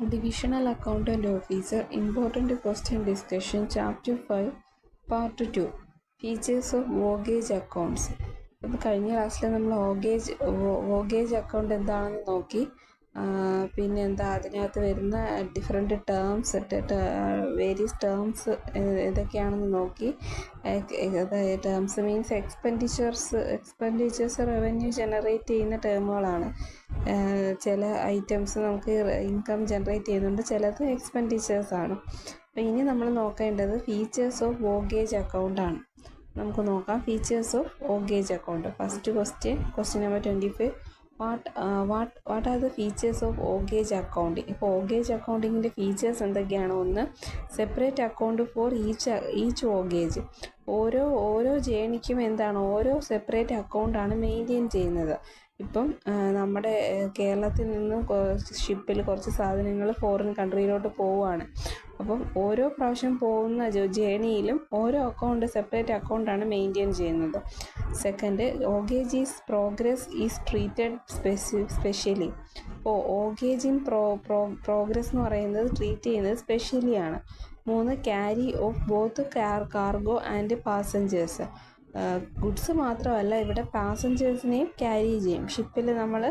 Divisional Accountant Officer, Important Question Discussion, Chapter 5, Part 2, Features of Mortgage Accounts. അപ്പോൾ കഴിഞ്ഞ ക്ലാസ്സിൽ നമ്മൾ വോഗേജ് അക്കൗണ്ട് എന്താണെന്ന് നോക്കി. പിന്നെ അതിനകത്ത് വരുന്ന ഡിഫറെൻറ്റ് ടേംസ്, വേരിയസ് ടേംസ് ഏതൊക്കെയാണെന്ന് നോക്കി. Terms means expenditures revenue generate ചെയ്യുന്ന ടേമുകളാണ്. ചില ഐറ്റംസ് നമുക്ക് ഇൻകം ജനറേറ്റ് ചെയ്യുന്നുണ്ട്, ചിലത് എക്സ്പെൻഡിച്ചേഴ്സാണ്. അപ്പോൾ ഇനി നമ്മൾ നോക്കേണ്ടത് ഫീച്ചേഴ്സ് ഓഫ് വോഗേജ് അക്കൗണ്ടാണ്. നമുക്ക് നോക്കാം features of voyage account. First question number 25. What are the features of voyage accounting? ഇപ്പോൾ വോഗേജ് അക്കൗണ്ടിങ്ങിൻ്റെ ഫീച്ചേഴ്സ് എന്തൊക്കെയാണ്? ഒന്ന്, separate account for each voyage. ഓരോ ജേണിക്കും ഓരോ സെപ്പറേറ്റ് അക്കൗണ്ടാണ് മെയിൻറ്റെയിൻ ചെയ്യുന്നത്. ഇപ്പം നമ്മുടെ കേരളത്തിൽ നിന്നും ഷിപ്പിൽ കുറച്ച് സാധനങ്ങൾ ഫോറിൻ കൺട്രിയിലോട്ട് പോവുകയാണ്. അപ്പം ഓരോ പ്രാവശ്യം പോകുന്ന ജേണിയിലും ഓരോ സെപ്പറേറ്റ് അക്കൗണ്ടാണ് മെയിൻറ്റെയിൻ ചെയ്യുന്നത്. Second, voyage progress is treated specially. അപ്പോൾ വോഗേജ് ഇൻ പ്രോഗ്രസ് എന്ന് പറയുന്നത് ട്രീറ്റ് ചെയ്യുന്നത് സ്പെഷ്യലി ആണ്. 3, carry of both cargo and passengers. Goods മാത്രമല്ല, ഇവിടെ പാസഞ്ചേഴ്സിനെയും ക്യാരി ചെയ്യും. ഷിപ്പിൽ നമ്മൾ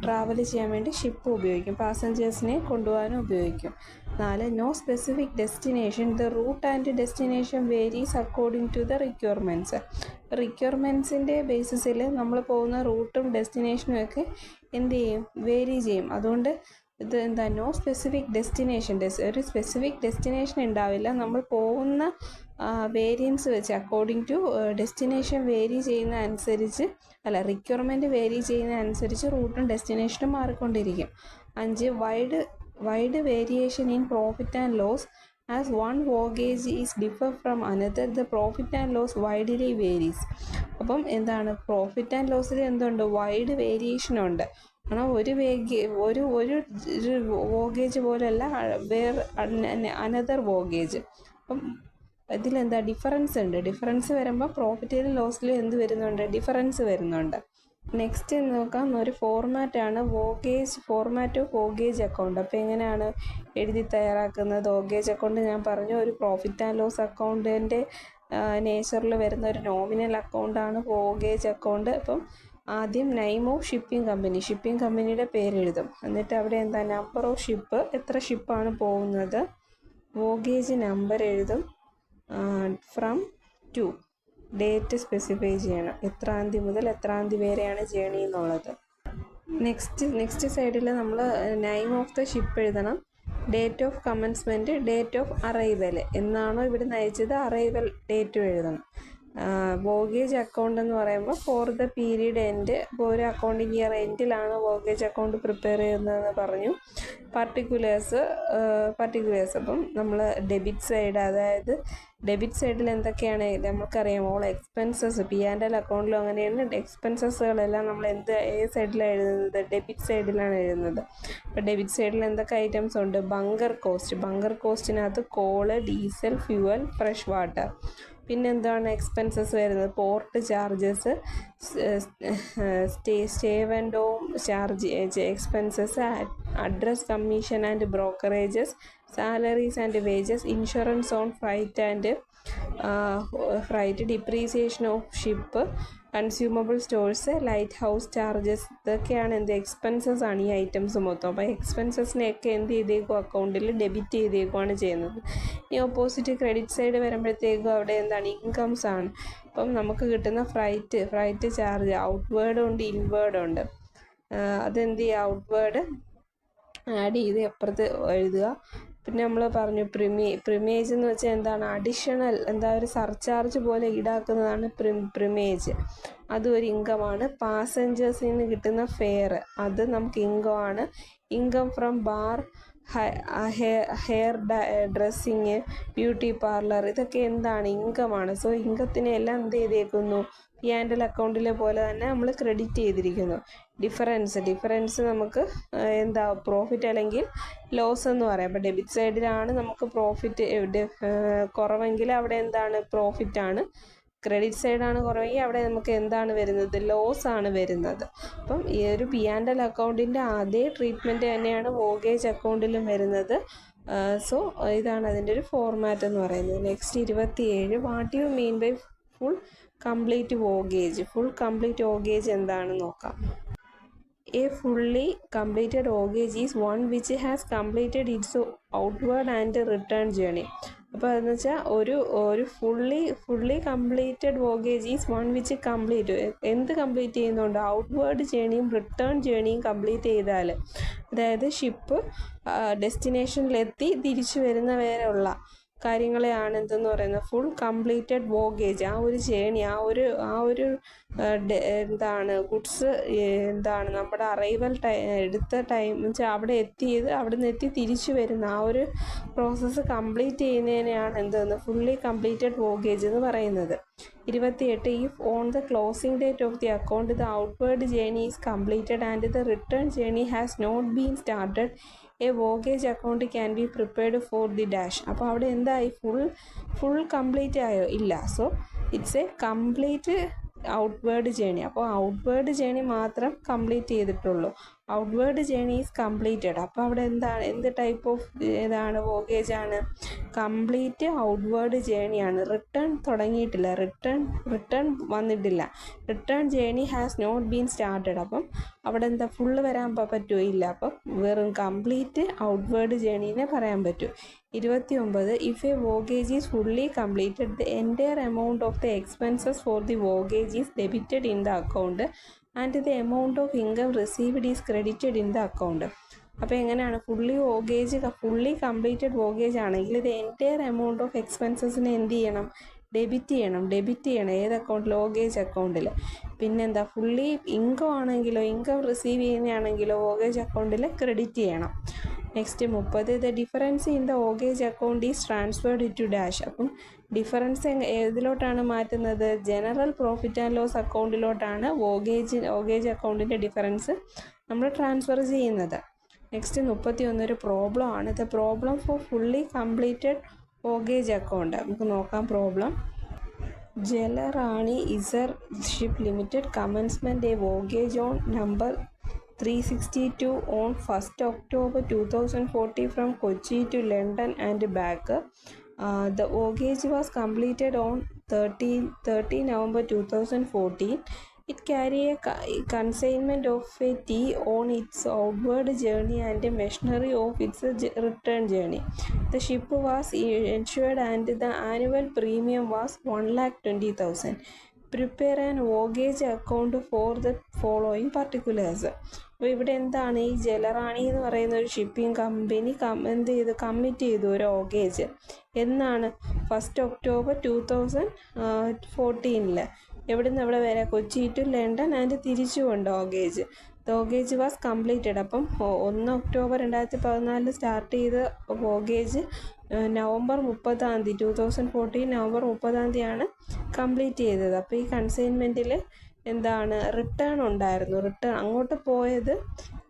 ട്രാവൽ ചെയ്യാൻ വേണ്ടി ഷിപ്പ് ഉപയോഗിക്കും, പാസഞ്ചേഴ്സിനെ കൊണ്ടുപോകാനും ഉപയോഗിക്കും. 4, no specific destination. The route and destination varies according to the റിക്വയർമെൻറ്റ്സിൻ്റെ ബേസിസിൽ നമ്മൾ പോകുന്ന റൂട്ടും ഡെസ്റ്റിനേഷനും ഒക്കെ വേരി ചെയ്യും. അതുകൊണ്ട് നോ സ്പെസിഫിക് ഡെസ്റ്റിനേഷൻ. ഒരു സ്പെസിഫിക് ഡെസ്റ്റിനേഷൻ ഉണ്ടാവില്ല. നമ്മൾ പോകുന്ന വേരിയൻസ് വെച്ച് according to destination requirement vary ചെയ്യുന്ന അനുസരിച്ച് റൂട്ടും ഡെസ്റ്റിനേഷനും മാറിക്കൊണ്ടിരിക്കും. 5, wide variation in profit and loss. As one voyage is differ from another, the profit and loss widely varies. അപ്പം പ്രോഫിറ്റ് ആൻഡ് ലോസിൽ വൈഡ് വേരിയേഷൻ ഉണ്ട്. കാരണം ഒരു വോഗേജ് പോലെയല്ല അനദർ വോഗേജ്. അപ്പം ഇതിൽ ഡിഫറൻസ് ഉണ്ട്. ഡിഫറൻസ് വരുമ്പോൾ പ്രോഫിറ്റിലും ലോസിലും ഡിഫറൻസ് വരുന്നുണ്ട്. നെക്സ്റ്റ് നോക്കാം, ഒരു ഫോർമാറ്റാണ് ഫോർമാറ്റ് ഓഫ് വോഗേജ് അക്കൗണ്ട്. അപ്പോൾ എങ്ങനെയാണ് എഴുതി തയ്യാറാക്കുന്നത്? വോഗേജ് അക്കൗണ്ട് ഞാൻ പറഞ്ഞു, ഒരു പ്രോഫിറ്റ് ആൻഡ് ലോസ് അക്കൗണ്ടിൻ്റെ നേച്ചറിൽ വരുന്ന ഒരു നോമിനൽ അക്കൗണ്ടാണ് വോഗേജ് അക്കൗണ്ട്. അപ്പം ആദ്യം നെയിം ഓഫ് ഷിപ്പിംഗ് കമ്പനിയുടെ പേര് എഴുതും. എന്നിട്ട് അവിടെ നമ്പർ ഓഫ് ഷിപ്പ്, എത്ര ഷിപ്പാണ് പോകുന്നത്, വോഗേജ് നമ്പർ എഴുതും. ഫ്രം ടു, ഡേറ്റ് സ്പെസിഫൈ ചെയ്യണം, എത്രാം തീയതി മുതൽ എത്രാം തീയതി വരെയാണ് ജേണി എന്നുള്ളത്. നെക്സ്റ്റ് സൈഡിൽ നമ്മൾ നെയിം ഓഫ് ദ ഷിപ്പ് എഴുതണം. Date of commencement, date of arrival, എന്നാണോ ഇവിടെ നയിച്ചത് അറൈവൽ ഡേറ്റും എഴുതണം. വോഗേജ് അക്കൗണ്ട് എന്ന് പറയുമ്പോൾ ഫോർ ദ പീരീഡ് എൻഡ്. ഇപ്പോൾ ഒരു അക്കൗണ്ടിങ് ഇയർ എൻഡിലാണ് വോഗേജ് അക്കൗണ്ട് പ്രിപ്പയർ ചെയ്യുന്നതെന്ന് പറഞ്ഞു. പർട്ടിക്കുലേഴ്സ്. അപ്പം നമ്മൾ ഡെബിറ്റ് സൈഡ്, അതായത് ഡെബിറ്റ് സൈഡിൽ എന്തൊക്കെയാണ് നമുക്കറിയാം. ഓൾ എക്സ്പെൻസസ്, P&L അക്കൗണ്ടിലും അങ്ങനെയാണ്. എക്സ്പെൻസസുകളെല്ലാം നമ്മൾ ഏത് സൈഡിലാണ് എഴുതുന്നത്? ഡെബിറ്റ് സൈഡിലാണ് എഴുതുന്നത്. അപ്പോൾ ഡെബിറ്റ് സൈഡിൽ എന്തൊക്കെ ഐറ്റംസ് ഉണ്ട്? ബങ്കർ കോസ്റ്റിനകത്ത് coal, diesel, fuel, fresh water. പിന്നെ എക്സ്പെൻസസ് വരുന്നത്? Port charges, stay and home charge expenses, address commission and brokerages, salaries and wages, insurance on freight, depreciation of ship, consumable stores, light house charges. ഇതൊക്കെയാണ് expenses ആണ് ഈ items മൊത്തം. അപ്പോൾ എക്സ്പെൻസസിനെയൊക്കെ അക്കൗണ്ടിൽ debit ചെയ്തേക്കുവാണ് ചെയ്യുന്നത്. ഈ ഓപ്പോസിറ്റ് ക്രെഡിറ്റ് സൈഡ് വരുമ്പോഴത്തേക്കും അവിടെ ഇൻകംസ് ആണ്. അപ്പം നമുക്ക് കിട്ടുന്ന ഫ്രൈറ്റ് ചാർജ് ഔട്ട്വേർഡ് ഉണ്ട്, ഇൻവേർഡ് ഉണ്ട്. ഔട്ട്വേർഡ് ആഡ് ചെയ്ത് അപ്പുറത്ത് എഴുതുക. പിന്നെ നമ്മൾ പറഞ്ഞു പ്രിമേജ് എന്ന് വെച്ചാൽ അഡീഷണൽ, ഒരു സർചാർജ് പോലെ ഈടാക്കുന്നതാണ് പ്രിമേജ്. അതും ഒരു ഇൻകമാണ്. പാസഞ്ചേഴ്സിൽ നിന്ന് കിട്ടുന്ന ഫെയർ, അത് നമുക്ക് ഇൻകമാണ്. Income from bar, hair dressing, beauty parlour, ഇതൊക്കെ ഇൻകമാണ്. സോ ഇൻകത്തിനെ എല്ലാം ചെയ്തേക്കുന്നു P&L അക്കൗണ്ടിലെ പോലെ തന്നെ നമ്മൾ ക്രെഡിറ്റ് ചെയ്തിരിക്കുന്നു. ഡിഫറൻസ് നമുക്ക് പ്രോഫിറ്റ് അല്ലെങ്കിൽ ലോസ് എന്ന് പറയാം. അപ്പോൾ ഡെബിറ്റ് സൈഡിലാണ് നമുക്ക് പ്രോഫിറ്റ് കുറവെങ്കിൽ അവിടെ പ്രോഫിറ്റ് ആണ്. ക്രെഡിറ്റ് സൈഡാണ് കുറവെങ്കിൽ അവിടെ നമുക്ക് എന്താണ് വരുന്നത്, ലോസ് ആണ് വരുന്നത്. അപ്പം ഈ ഒരു P&L അക്കൗണ്ടിൻ്റെ അതേ ട്രീറ്റ്മെൻറ്റ് തന്നെയാണ് വോഗേജ് അക്കൗണ്ടിലും വരുന്നത്. സോ ഇതാണ് അതിൻ്റെ ഒരു ഫോർമാറ്റ് എന്ന് പറയുന്നത്. Next 27, what you mean by full complete voyage. Full complete voyage എന്താണെന്ന് നോക്കാം. A fully completed voyage is one which has completed its outward and return journey. അപ്പോൾ അതെന്ന് വെച്ചാൽ ഒരു fully completed voyage is one which എന്ത് complete ചെയ്യുന്നുണ്ട്, outward ജേണിയും return ജേണിയും കംപ്ലീറ്റ് ചെയ്താൽ, അതായത് ഷിപ്പ് ഡെസ്റ്റിനേഷനിലെത്തി തിരിച്ചു വരുന്ന വരെയുള്ള കാര്യങ്ങളെയാണ് എന്തെന്ന് പറയുന്നത് ഫുൾ കംപ്ലീറ്റഡ് വോഗേജ്. ആ ഒരു ജേണി, ആ ഒരു എന്താണ് ഗുഡ്സ് എന്താണ് നമ്മുടെ അറൈവൽ എടുത്ത ടൈം വെച്ചാൽ അവിടെ എത്തിയത്, അവിടെ നിന്ന് എത്തി തിരിച്ചു വരുന്ന ആ ഒരു പ്രോസസ്സ് കംപ്ലീറ്റ് ചെയ്യുന്നതിനെയാണ് എന്തെന്ന് ഫുള്ളി കംപ്ലീറ്റഡ് വോഗേജ് എന്ന് പറയുന്നത്. 28, if on the closing date of the account the outward journey is completed and the return journey has not been started, a voyage account can be prepared for the dash. അപ്പോൾ അവിടെ എന്തായി, full complete ആയോ, ഇല്ല. So it's a complete outward journey. അപ്പോൾ outward journey മാത്രം complete ചെയ്തിട്ടുള്ളൂ. Outward journey is completed. അപ്പോൾ അവിടെ എന്ത് ടൈപ്പ് ഓഫ് ഏതാണ് വോഗേജ് ആണ്, കംപ്ലീറ്റ് ഔട്ട്വേർഡ് ജേണിയാണ്. റിട്ടേൺ തുടങ്ങിയിട്ടില്ല, റിട്ടേൺ വന്നിട്ടില്ല. Return journey has not been started. അപ്പം അവിടെ എന്താ ഫുള്ള് വരാൻ പറ്റുമോ, ഇല്ല. അപ്പം വെറും കംപ്ലീറ്റ് ഔട്ട്വേർഡ് ജേണീനെ പറയാൻ പറ്റൂ. 29, if a voyage is fully completed the entire amount of the expenses for the voyage is debited in the account and the amount of income received is credited in the account. അപ്പോൾ എങ്ങനെയാണ്, fully completed വോഗേജ് ആണെങ്കിൽ ഇത് entire amount of എക്സ്പെൻസസിനെ എന്ത് ചെയ്യണം, debit ചെയ്യണം. ഏത് അക്കൗണ്ടിൽ, voyage അക്കൗണ്ടിൽ. പിന്നെന്താ, ഫുള്ളി ഇൻകം ആണെങ്കിലോ, ഇൻകം റിസീവ് ചെയ്യുന്നതാണെങ്കിലോ വോഗേജ് അക്കൗണ്ടിൽ ക്രെഡിറ്റ് ചെയ്യണം. Next 30, the difference in the voyage account is transferred to dash. അപ്പം ഡിഫറൻസ് ഏതിലോട്ടാണ് മാറ്റുന്നത്, ജനറൽ പ്രോഫിറ്റ് ആൻഡ് ലോസ് അക്കൗണ്ടിലോട്ടാണ് വോഗേജ് അക്കൗണ്ടിൻ്റെ ഡിഫറൻസ് നമ്മൾ ട്രാൻസ്ഫർ ചെയ്യുന്നത്. നെക്സ്റ്റ് 31 ഒരു പ്രോബ്ലം ആണ്. The problem for fully completed voyage account. നമുക്ക് നോക്കാം പ്രോബ്ലം. ജലറാണി ഇസർ ship limited commencement a voyage on number 362 on 1st October 2040 from Kochi to London and back. The voyage was completed on 30 November 2014. It carried a consignment of a tea on its outward journey and a machinery of its return journey. The ship was insured and the annual premium was 1,20,000. Prepare an voyage account for the following particulars. അപ്പോൾ ഇവിടെ എന്താണ്, ഈ ജലറാണി എന്ന് പറയുന്ന ഒരു shipping company commit ചെയ്തു ഒരു വോഗേജ്. എന്നാണ്, 1st October 2014. എവിടെ നിന്ന് എവിടെ വരെ, കൊച്ചി ടു ലണ്ടൻ ആൻഡ് തിരിച്ചുകൊണ്ട് വോഗേജ്. Voyage was completed. അപ്പം 1 October 2014 സ്റ്റാർട്ട് ചെയ്ത വോഗേജ് November 30, 2014 November 30 കംപ്ലീറ്റ് ചെയ്തത്. അപ്പോൾ ഈ കൺസൈൻമെൻറ്റിൽ എന്താണ്, റിട്ടേൺ ഉണ്ടായിരുന്നു. അങ്ങോട്ട് പോയത്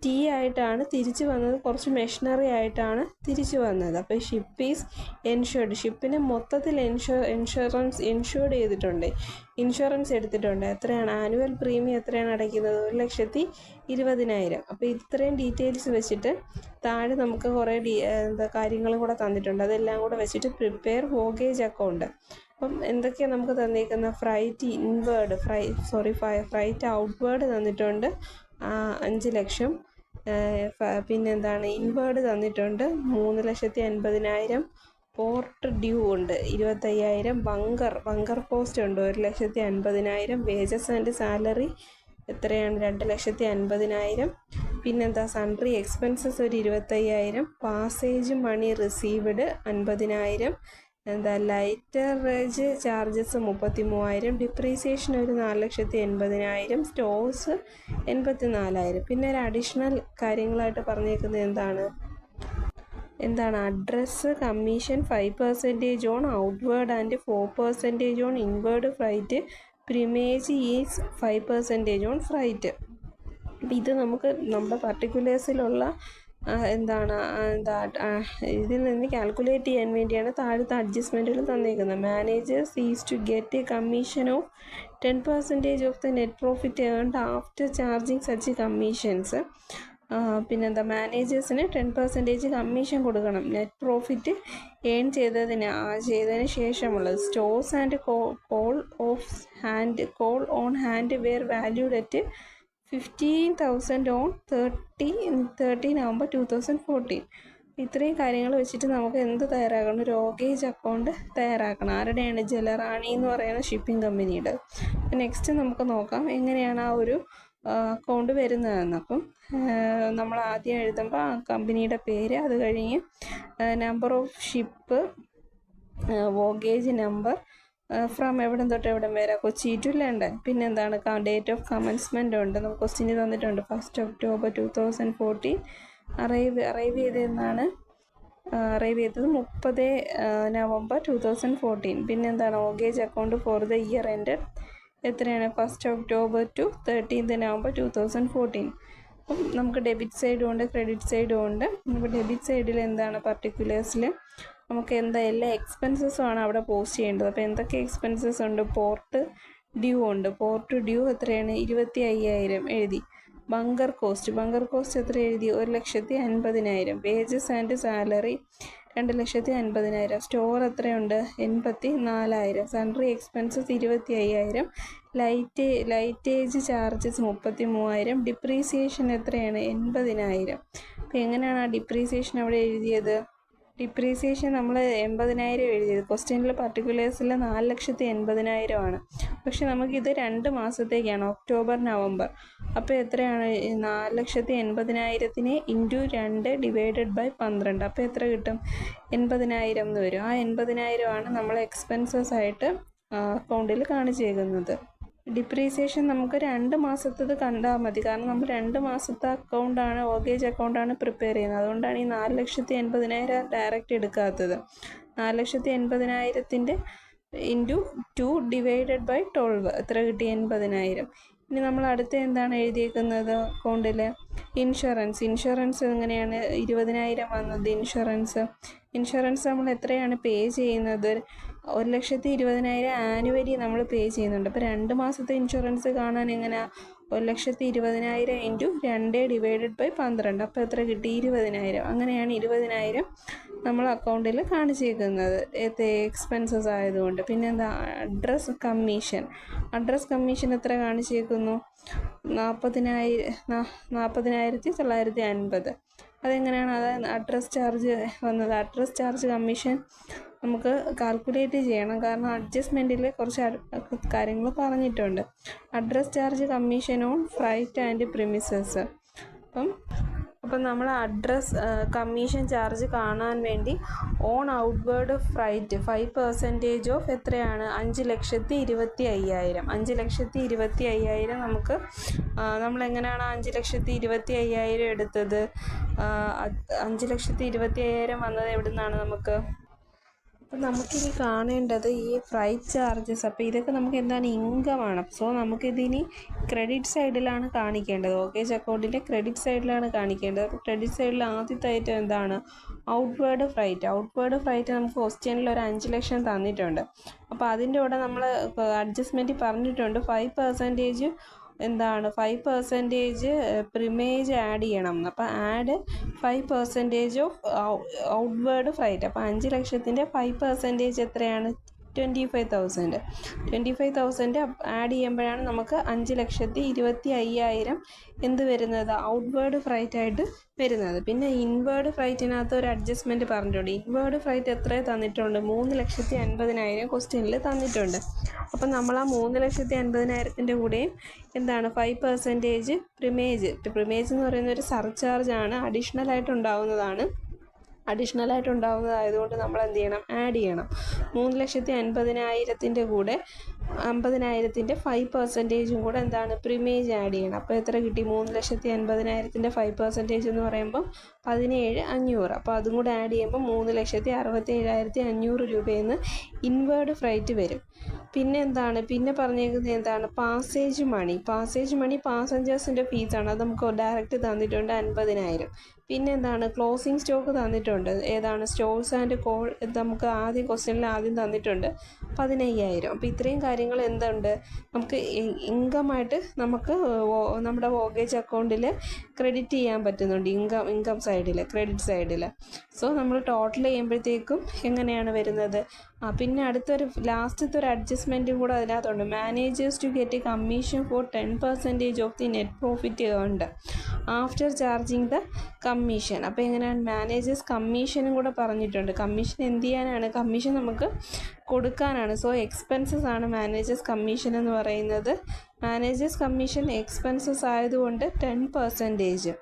ടീ ആയിട്ടാണ്, തിരിച്ചു വന്നത് കുറച്ച് മെഷീനറി ആയിട്ടാണ് തിരിച്ചു വന്നത്. അപ്പോൾ ഷിപ്പ് ഈസ് എൻഷുർഡ്. ഷിപ്പിന് മൊത്തത്തിൽ ഇൻഷുർഡ് ചെയ്തിട്ടുണ്ട്, ഇൻഷുറൻസ് എടുത്തിട്ടുണ്ട്. എത്രയാണ് ആനുവൽ പ്രീമിയം, എത്രയാണ് അടയ്ക്കുന്നത്, 1,20,000. അപ്പോൾ ഇത്രയും ഡീറ്റെയിൽസ് വെച്ചിട്ട് താഴെ നമുക്ക് കുറേ കാര്യങ്ങളും കൂടെ തന്നിട്ടുണ്ട്. അതെല്ലാം കൂടെ വെച്ചിട്ട് പ്രിപ്പയർ വോഗേജ് അക്കൗണ്ട്. അപ്പം എന്തൊക്കെയാണ് നമുക്ക് തന്നിരിക്കുന്നത്, ഫ്രൈറ്റ് ഔട്ട്വേർഡ് തന്നിട്ടുണ്ട് 5 ലക്ഷം. പിന്നെന്താണ്, ഇൻവേർഡ് തന്നിട്ടുണ്ട് 3,80,000. പോർട്ട് ഡ്യൂ ഉണ്ട് 25,000. ബങ്കർ കോസ്റ്റ് ഉണ്ട് 1,50,000. വേജസ് ആൻഡ് സാലറി എത്രയാണ്, 2,50,000. പിന്നെന്താ, സൺട്രി എക്സ്പെൻസസ് ഒരു 25,000. Passage money received 50,000. എന്താ, ലൈറ്ററേജ് ചാർജസ് 33,000. ഡിപ്രീസിയേഷൻ ഒരു 4,80,000. സ്റ്റോഴ്സ് 84,000. പിന്നെ ഒരു അഡീഷണൽ കാര്യങ്ങളായിട്ട് പറഞ്ഞേക്കുന്നത് എന്താണ് address commission 5% on outward and 4% on inward freight. Primage is 5% on freight. അപ്പം ഇത് നമുക്ക് നമ്മുടെ പർട്ടിക്കുലേഴ്സിലുള്ള ഇതിൽ നിന്ന് കാൽക്കുലേറ്റ് ചെയ്യാൻ വേണ്ടിയാണ് താഴത്തെ അഡ്ജസ്റ്റ്മെൻറ്റുകൾ തന്നിരിക്കുന്നത്. Managers is to get a commission of 10% of the net profit earned after charging such commissions. പിന്നെന്താ, മാനേജേഴ്സിന് 10% കമ്മീഷൻ കൊടുക്കണം നെറ്റ് പ്രോഫിറ്റ് ഏൺ ചെയ്തതിന് ശേഷമുള്ളത്. Stores and coal on hand were valued at 15,000 on 30 November 2014. ഇത്രയും കാര്യങ്ങൾ വെച്ചിട്ട് നമുക്ക് എന്ത് തയ്യാറാക്കണം? ഒരു ഓഗേജ് അക്കൗണ്ട് തയ്യാറാക്കണം. ആരുടെയാണ്? ജലറാണി എന്ന് പറയുന്ന ഷിപ്പിംഗ് കമ്പനിയുടെ. നെക്സ്റ്റ് നമുക്ക് നോക്കാം എങ്ങനെയാണ് ആ ഒരു അക്കൗണ്ട് വരുന്നതെന്ന്. അപ്പം നമ്മൾ ആദ്യം എഴുതുമ്പോൾ ആ കമ്പനിയുടെ പേര്, അത് കഴിഞ്ഞ് number of ship, voyage number, from എവിടം തൊട്ട് എവിടം വരെ, കൊച്ചി ടു ലണ്ടൻ. പിന്നെന്താണ്, ഡേറ്റ് ഓഫ് കമൻസ്മെൻ്റ് ഉണ്ട്, നമുക്ക് ക്വസ്റ്റ്യൻ തന്നിട്ടുണ്ട്. 1 ഒക്ടോബർ 2014. അറൈവ് ചെയ്തതെന്നാണ്? അറൈവ് ചെയ്തത് 30 നവംബർ 2014. പിന്നെന്താണ്, voyage account for the year ended എത്രയാണ്? 1 ഒക്ടോബർ ടു 13 നവംബർ 2014. അപ്പം നമുക്ക് ഡെബിറ്റ് സൈഡും ഉണ്ട് ക്രെഡിറ്റ് സൈഡും ഉണ്ട്. നമുക്ക് ഡെബിറ്റ് സൈഡിൽ എന്താണ്, പർട്ടിക്കുലേഴ്സിൽ നമുക്ക് എല്ലാ എക്സ്പെൻസസും ആണ് അവിടെ പോസ്റ്റ് ചെയ്യേണ്ടത്. അപ്പോൾ എന്തൊക്കെ എക്സ്പെൻസസ് ഉണ്ട്? പോർട്ട് ഡ്യൂ ഉണ്ട്. പോർട്ട് ഡ്യൂ എത്രയാണ്? 25,000 എഴുതി. ബങ്കർ കോസ്റ്റ് എത്ര എഴുതി? 1,50,000. Wages and salary 2,50,000. സ്റ്റോർ എത്രയുണ്ട്? 84,000. Sundry expenses 25,000. ലൈറ്റേജ് ചാർജസ് 33,000. ഡിപ്രീസിയേഷൻ എത്രയാണ്? 80,000. അപ്പോൾ എങ്ങനെയാണ് ആ ഡിപ്രീസിയേഷൻ അവിടെ എഴുതിയത്? ഡിപ്രീസിയേഷൻ നമ്മൾ 80,000 എഴുതിയത്. ക്വസ്റ്റ്യനിൽ പർട്ടിക്കുലേഴ്സിൽ 4,80,000 ആണ്. പക്ഷെ നമുക്കിത് 2 മാസത്തേക്കാണ്, ഒക്ടോബർ നവംബർ. അപ്പോൾ എത്രയാണ്? 4,80,000 ഇൻറ്റു 2 ഡിവൈഡഡ് ബൈ 12. അപ്പോൾ എത്ര കിട്ടും? 80,000 എന്ന് വരും. ആ 80,000 ആണ് നമ്മൾ എക്സ്പെൻസസ് ആയിട്ട് അക്കൗണ്ടിൽ കാണിച്ചേക്കുന്നത്. ഡിപ്രീസിയേഷൻ നമുക്ക് 2 മാസത്തേത് കണ്ടാൽ മതി, കാരണം നമ്മൾ 2 മാസത്തെ അക്കൗണ്ടാണ്, ഓഗേജ് അക്കൗണ്ടാണ് പ്രിപ്പയർ ചെയ്യുന്നത്. അതുകൊണ്ടാണ് ഈ 4,80,000 ഡയറക്റ്റ് എടുക്കാത്തത്. 4,80,000 ഇൻറ്റു 2 ഡിവൈഡഡ് ബൈ 12 എത്ര കിട്ടി? 80,000. ഇനി നമ്മൾ അടുത്ത എന്താണ് എഴുതിയേക്കുന്നത് അക്കൗണ്ടിൽ? ഇൻഷുറൻസ് എങ്ങനെയാണ്? 20,000 വന്നത് ഇൻഷുറൻസ് നമ്മൾ എത്രയാണ് പേ ചെയ്യുന്നത്? 1,20,000 ആനുവലി നമ്മൾ പേ ചെയ്യുന്നുണ്ട്. അപ്പോൾ 2 മാസത്തെ ഇൻഷുറൻസ് കാണാൻ എങ്ങനെയാണ്? 1,20,000 ഇൻറ്റു 2 ഡിവൈഡഡ് ബൈ 12. അപ്പോൾ എത്ര കിട്ടി? 20,000. അങ്ങനെയാണ് 20,000 നമ്മൾ അക്കൗണ്ടിൽ കാണിച്ചേക്കുന്നത് എക്സ്പെൻസസ് ആയതുകൊണ്ട്. പിന്നെ എന്താ, അഡ്രസ് കമ്മീഷൻ എത്ര കാണിച്ചേക്കുന്നു? 40,950. അതെങ്ങനെയാണ് അഡ്രസ് ചാർജ് വന്നത്? അഡ്രസ് ചാർജ് കമ്മീഷൻ നമുക്ക് കാൽക്കുലേറ്റ് ചെയ്യണം, കാരണം അഡ്ജസ്റ്റ്മെൻറ്റിൽ കുറച്ച് കാര്യങ്ങൾ പറഞ്ഞിട്ടുണ്ട്. Address charge commission on freight and premises. അപ്പം നമ്മൾ അഡ്രസ് കമ്മീഷൻ ചാർജ് കാണാൻ വേണ്ടി ഓൺ ഔട്ട്വേർഡ് ഫ്രൈറ്റ് 5% ഓഫ് എത്രയാണ്? 5,25,000. 5,25,000 നമുക്ക് നമ്മളെങ്ങനെയാണ് 5,25,000 എടുത്തത്? 5,25,000 വന്നത് എവിടെ നിന്നാണ് നമുക്ക്? അപ്പം നമുക്കിനി കാണേണ്ടത് ഈ ഫ്രൈറ്റ് ചാർജസ്. അപ്പോൾ ഇതൊക്കെ നമുക്ക് എന്താണ്? ഇൻകമാണ്. സോ നമുക്കിതിനി ക്രെഡിറ്റ് സൈഡിലാണ് കാണിക്കേണ്ടത്. ഓഗേജ് അക്കൗണ്ടിൻ്റെ ക്രെഡിറ്റ് സൈഡിലാണ് കാണിക്കേണ്ടത്. അപ്പോൾ ക്രെഡിറ്റ് സൈഡിൽ ആദ്യത്തെ ഐറ്റം എന്താണ്? ഔട്ട്വേർഡ് ഫ്രൈറ്റ് നമുക്ക് ക്വസ്റ്റ്യനിൽ ഒരു 5 ലക്ഷം തന്നിട്ടുണ്ട്. അപ്പോൾ അതിൻ്റെ കൂടെ നമ്മൾ അഡ്ജസ്റ്റ്മെൻറ്റ് പറഞ്ഞിട്ടുണ്ട് 5% എന്താണ്? 5% പ്രിമേജ് ആഡ് ചെയ്യണം. അപ്പോൾ ആഡ് 5% ഓഫ് ഔട്ട്വേർഡ് ഫ്രൈറ്റ്. അപ്പോൾ 5 ലക്ഷത്തിൻ്റെ 5% എത്രയാണ്? 25,000 ആഡ് ചെയ്യുമ്പോഴാണ് നമുക്ക് 5,25,000 എന്ത് വരുന്നത്? ഔട്ട്വേർഡ് ഫ്രൈറ്റ് ആയിട്ട് വരുന്നത്. പിന്നെ ഇൻവേർഡ് ഫ്രൈറ്റിനകത്ത് ഒരു അഡ്ജസ്റ്റ്മെൻറ്റ് പറഞ്ഞിട്ടുണ്ട്. ഇൻവേർഡ് ഫ്രൈറ്റ് എത്ര തന്നിട്ടുണ്ട്? 3,50,000 ക്വസ്റ്റ്യനിൽ തന്നിട്ടുണ്ട്. അപ്പം നമ്മൾ ആ 3,50,000 കൂടെയും എന്താണ്? 5% പ്രിമേജ് എന്ന് പറയുന്ന ഒരു സർചാർജാണ്, അഡീഷണലായിട്ടുണ്ടാവുന്നതായതുകൊണ്ട് നമ്മൾ എന്ത് ചെയ്യണം? ആഡ് ചെയ്യണം. 3,50,000 കൂടെ 50,000-ൻ്റെ 5% കൂടെ എന്താണ് പ്രിമേജ് ആഡ് ചെയ്യണം. അപ്പോൾ എത്ര കിട്ടി? 3,80,000-ൻ്റെ 5% എന്ന് പറയുമ്പോൾ 17,500. അപ്പോൾ അതും കൂടെ ആഡ് ചെയ്യുമ്പോൾ 3,67,500 രൂപയെന്ന് ഇൻവേർഡ് ഫ്രൈറ്റ് വരും. പിന്നെ എന്താണ് പിന്നെ പറഞ്ഞേക്കുന്നത് എന്താണ്? പാസേജ് മണി പാസഞ്ചേഴ്സിൻ്റെ ഫീസാണ്. അത് നമുക്ക് ഡയറക്റ്റ് തന്നിട്ടുണ്ട് 50,000. പിന്നെ എന്താണ്? ക്ലോസിംഗ് സ്റ്റോക്ക് തന്നിട്ടുണ്ട്. ഏതാണ്? സ്റ്റോഴ്സ് ആൻഡ് കോൾ നമുക്ക് ആദ്യം ക്വസ്റ്റ്യനിൽ ആദ്യം തന്നിട്ടുണ്ട് 15,000. അപ്പോൾ ഇത്രയും കാര്യങ്ങൾ എന്തുണ്ട്? നമുക്ക് ഇൻകമായിട്ട് നമുക്ക് നമ്മുടെ വോഗേജ് അക്കൗണ്ടിൽ ക്രെഡിറ്റ് ചെയ്യാൻ പറ്റുന്നുണ്ട്. ഇൻകം സൈഡിൽ, ക്രെഡിറ്റ് സൈഡിൽ. സോ നമ്മൾ ടോട്ടൽ ചെയ്യുമ്പോഴത്തേക്കും എങ്ങനെയാണ് വരുന്നത്? പിന്നെ ലാസ്റ്റത്തെ ഒരു അഡ്ജസ്റ്റ്മെൻറ്റും കൂടെ അതിനകത്തുണ്ട്. Managers to get a commission for 10% of the net profit earned after charging the commission. അപ്പോൾ എങ്ങനെയാണ്? മാനേജേഴ്സ് കമ്മീഷനും കൂടെ പറഞ്ഞിട്ടുണ്ട്. കമ്മീഷൻ എന്ത് ചെയ്യാനാണ്? കമ്മീഷൻ നമുക്ക് കൊടുക്കാനാണ്. സോ എക്സ്പെൻസസ് ആണ് മാനേജേഴ്സ് കമ്മീഷൻ എന്ന് പറയുന്നത്. മാനേജേഴ്സ് കമ്മീഷൻ എക്സ്പെൻസസ് ആയതുകൊണ്ട് 10%.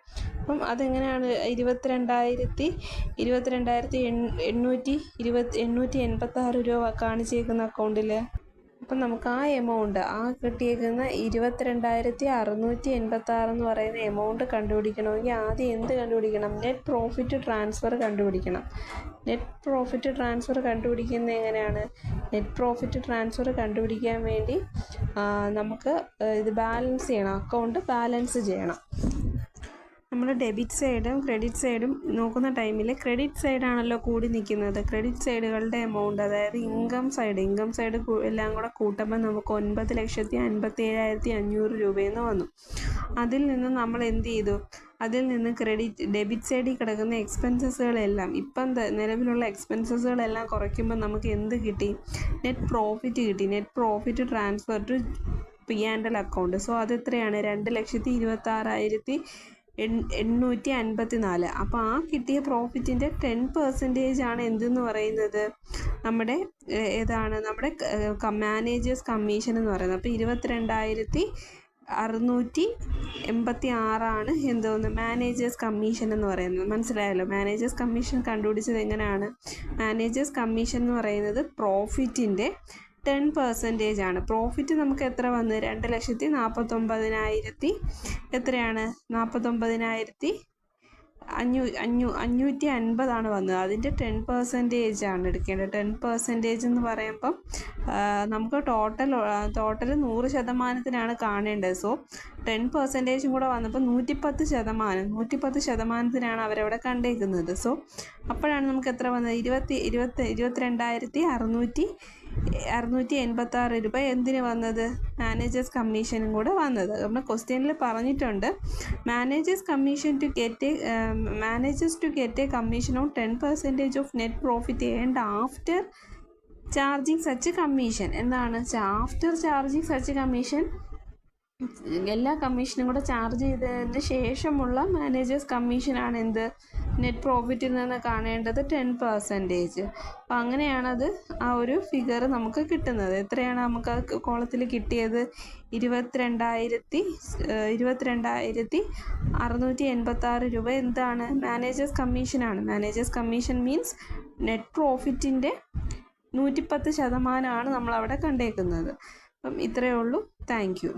അപ്പം അതെങ്ങനെയാണ്? 22,886 രൂപ കാണിച്ചേക്കുന്ന അക്കൗണ്ടിൽ. അപ്പം നമുക്ക് ആ എമൗണ്ട്, കിട്ടിയേക്കുന്ന 22,686 എന്ന് പറയുന്ന എമൗണ്ട് കണ്ടുപിടിക്കണമെങ്കിൽ ആദ്യം എന്ത് കണ്ടുപിടിക്കണം? നെറ്റ് പ്രോഫിറ്റ് ട്രാൻസ്ഫർ കണ്ടുപിടിക്കണം. നെറ്റ് പ്രോഫിറ്റ് ട്രാൻസ്ഫർ കണ്ടുപിടിക്കുന്നത് എങ്ങനെയാണ്? നെറ്റ് പ്രോഫിറ്റ് ട്രാൻസ്ഫർ കണ്ടുപിടിക്കാൻ വേണ്ടി നമുക്ക് ഇത് ബാലൻസ് ചെയ്യണം. അക്കൗണ്ട് ബാലൻസ് ചെയ്യണം. നമ്മൾ ഡെബിറ്റ് സൈഡും ക്രെഡിറ്റ് സൈഡും നോക്കുന്ന ടൈമിൽ ക്രെഡിറ്റ് സൈഡാണല്ലോ കൂടി നിൽക്കുന്നത്. ക്രെഡിറ്റ് സൈഡുകളുടെ എമൗണ്ട്, അതായത് ഇൻകം സൈഡ് എല്ലാം കൂടെ കൂട്ടുമ്പോൾ നമുക്ക് 9,57,500 രൂപയെന്ന് വന്നു. അതിൽ നിന്ന് നമ്മൾ എന്ത് ചെയ്തു? അതിൽ നിന്ന് ഡെബിറ്റ് സൈഡിൽ കിടക്കുന്ന എക്സ്പെൻസസുകളെല്ലാം, ഇപ്പം നിലവിലുള്ള എക്സ്പെൻസസുകളെല്ലാം കുറയ്ക്കുമ്പോൾ നമുക്ക് എന്ത് കിട്ടി? നെറ്റ് പ്രോഫിറ്റ് കിട്ടി. Net profit transfer to P&L account. So അതെത്രയാണ്? 2,26,854. അപ്പോൾ ആ കിട്ടിയ പ്രോഫിറ്റിൻ്റെ 10% ആണ് എന്തെന്ന് പറയുന്നത്? നമ്മുടെ മാനേജേഴ്സ് കമ്മീഷൻ എന്ന് പറയുന്നത്. അപ്പോൾ 22,686 എന്തോന്ന്? മാനേജേഴ്സ് കമ്മീഷൻ എന്ന് പറയുന്നത്. മനസ്സിലായല്ലോ? മാനേജേഴ്സ് കമ്മീഷൻ കണ്ടുപിടിച്ചത് എങ്ങനെയാണ്? മാനേജേഴ്സ് കമ്മീഷൻ എന്ന് പറയുന്നത് പ്രോഫിറ്റിൻ്റെ 10% ആണ്. പ്രോഫിറ്റ് നമുക്ക് എത്ര വന്ന്? 2,49,000 എത്രയാണ്? 49,550 വന്നത്. അതിൻ്റെ 10% ആണ് എടുക്കേണ്ടത്. 10% എന്ന് പറയുമ്പം നമുക്ക് ടോട്ടൽ 100% കാണേണ്ടത്. സോ 10% കൂടെ വന്നപ്പോൾ 110% അവരവിടെ കണ്ടേക്കുന്നത്. സോ അപ്പോഴാണ് നമുക്ക് എത്ര വന്നത്? 22,686 രൂപ എന്തിന് വന്നത്? മാനേജേഴ്സ് കമ്മീഷനും കൂടെ വന്നത്. നമ്മൾ ക്വസ്റ്റ്യനിൽ പറഞ്ഞിട്ടുണ്ട്, managers to get a commission on 10% of net profit earned after charging such commission. എന്താണ് ആഫ്റ്റർ ചാർജിങ് സച്ച് കമ്മീഷൻ? എല്ലാ കമ്മീഷനും കൂടെ ചാർജ് ചെയ്തതിന് ശേഷമുള്ള മാനേജേഴ്സ് കമ്മീഷനാണ് എന്ത്? നെറ്റ് പ്രോഫിറ്റിൽ നിന്ന് കാണേണ്ടത് 10%. അപ്പോൾ അങ്ങനെയാണത് ആ ഒരു ഫിഗർ നമുക്ക് കിട്ടുന്നത്. എത്രയാണ് നമുക്ക് ആ കോളത്തിൽ കിട്ടിയത്? 22,686 രൂപ എന്താണ്? മാനേജേഴ്സ് കമ്മീഷനാണ്. മാനേജേഴ്സ് കമ്മീഷൻ മീൻസ് നെറ്റ് പ്രോഫിറ്റിൻ്റെ 110% നമ്മളവിടെ കണ്ടേക്കുന്നത്. അപ്പം ഇത്രയേ ഉള്ളൂ. Thank U.